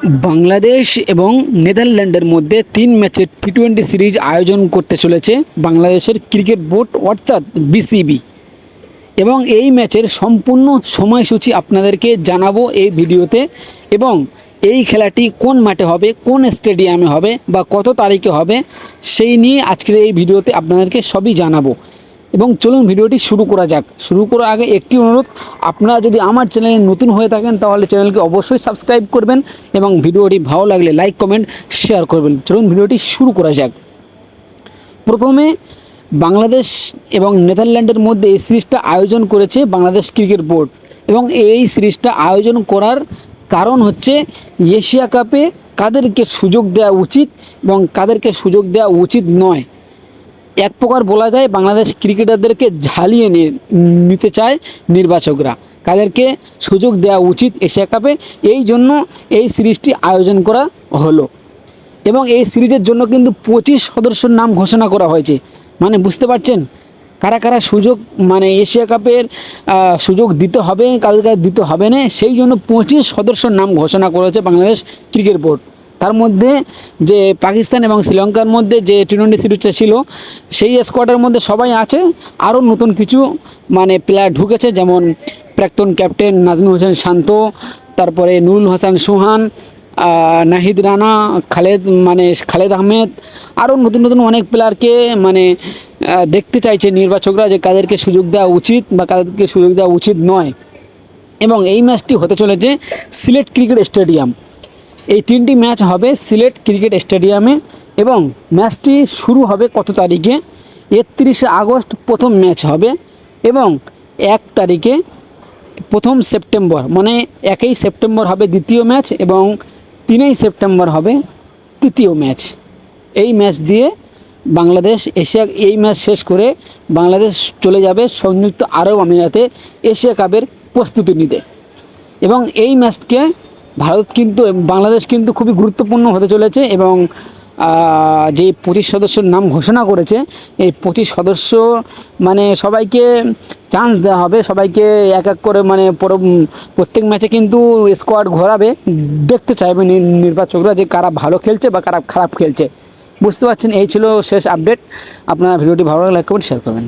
বাংলাদেশ এবং নেদারল্যান্ডের মধ্যে ৩ ম্যাচের টি-20 সিরিজ আয়োজন করতে চলেছে বাংলাদেশের ক্রিকেট বোর্ড অর্থাৎ বিসিবি। এবং এই ম্যাচের সম্পূর্ণ সময়সূচি আপনাদেরকে জানাবো এই ভিডিওতে। এবং এই খেলাটি কোন মাঠে হবে, কোন স্টেডিয়ামে হবে বা কত তারিখে হবে, সেই নিয়ে আজকের এই ভিডিওতে আপনাদেরকে সবই জানাবো। এবং চলুন ভিডিওটি শুরু করা যাক। শুরু করার আগে একটি অনুরোধ, আপনারা যদি আমার চ্যানেলে নতুন হয়ে থাকেন তাহলে চ্যানেলকে অবশ্যই সাবস্ক্রাইব করবেন এবং ভিডিওটি ভালো লাগলে লাইক কমেন্ট শেয়ার করবেন। চলুন ভিডিওটি শুরু করা যাক। প্রথমে বাংলাদেশ এবং নেদারল্যান্ডের মধ্যে এই সিরিজটা আয়োজন করেছে বাংলাদেশ ক্রিকেট বোর্ড। এবং এই সিরিজটা আয়োজন করার কারণ হচ্ছে এশিয়া কাপে কাদেরকে সুযোগ দেওয়া উচিত এবং কাদেরকে সুযোগ দেওয়া উচিত নয়। এক প্রকার বলা যায় বাংলাদেশ ক্রিকেটারদেরকে ঝালিয়ে নিতে চায় নির্বাচকরা, কাদেরকে সুযোগ দেওয়া উচিত এশিয়া কাপে। এই জন্য এই সিরিজটি আয়োজন করা হলো। এবং এই সিরিজের জন্য কিন্তু 25 সদস্যর নাম ঘোষণা করা হয়েছে। মানে বুঝতে পারছেন কারা কারা সুযোগ, মানে এশিয়া কাপের সুযোগ দিতে হবে, কাদের দিতে হবে না, সেই জন্য 25 সদস্যর নাম ঘোষণা করেছে বাংলাদেশ ক্রিকেট বোর্ড। তার মধ্যে যে পাকিস্তান এবং শ্রীলঙ্কার মধ্যে যে টি-20 সিরিজটা ছিল সেই স্কোয়াডের মধ্যে সবাই আছে। আরও নতুন কিছু মানে প্লেয়ার ঢুকেছে, যেমন প্রাক্তন ক্যাপ্টেন নাজমুল হোসেন শান্ত, তারপরে নুরুল হাসান সুহান, নাহিদ রানা, খালেদ আহমেদ, আরও নতুন নতুন অনেক প্লেয়ারকে মানে দেখতে চাইছে নির্বাচকরা যে কাদেরকে সুযোগ দেওয়া উচিত বা কাদেরকে সুযোগ দেওয়া উচিত নয়। এবং এই ম্যাচটি হতে চলেছে সিলেট ক্রিকেট স্টেডিয়াম। এই 3টি ম্যাচ হবে সিলেট ক্রিকেট স্টেডিয়ামে। এবং ম্যাচটি শুরু হবে কত তারিখে? 31 আগস্ট প্রথম ম্যাচ হবে এবং 1 তারিখে 1 সেপ্টেম্বর, মানে 1 সেপ্টেম্বর হবে দ্বিতীয় ম্যাচ এবং 3 সেপ্টেম্বর হবে তৃতীয় ম্যাচ। এই ম্যাচ দিয়ে বাংলাদেশ এই ম্যাচ শেষ করে বাংলাদেশ চলে যাবে সংযুক্ত আরব আমিরাতে এশিয়া কাপের প্রস্তুতি নিতে। এবং এই ম্যাচকে বাংলাদেশ কিন্তু খুবই গুরুত্বপূর্ণ হতে চলেছে। এবং যে 25 সদস্যর নাম ঘোষণা করেছে, এই 25 সদস্য মানে সবাইকে চান্স দেওয়া হবে, সবাইকে এক এক করে মানে প্রত্যেক ম্যাচে কিন্তু স্কোয়াড ঘোরাবে, দেখতে চাইবে নির্বাচকরা যে কারা ভালো খেলছে বা কারা খারাপ খেলছে। বুঝতে পারছেন, এই ছিল শেষ আপডেট। আপনারা ভিডিওটি ভালো লাগলে লাইক কমেন্ট শেয়ার করবেন।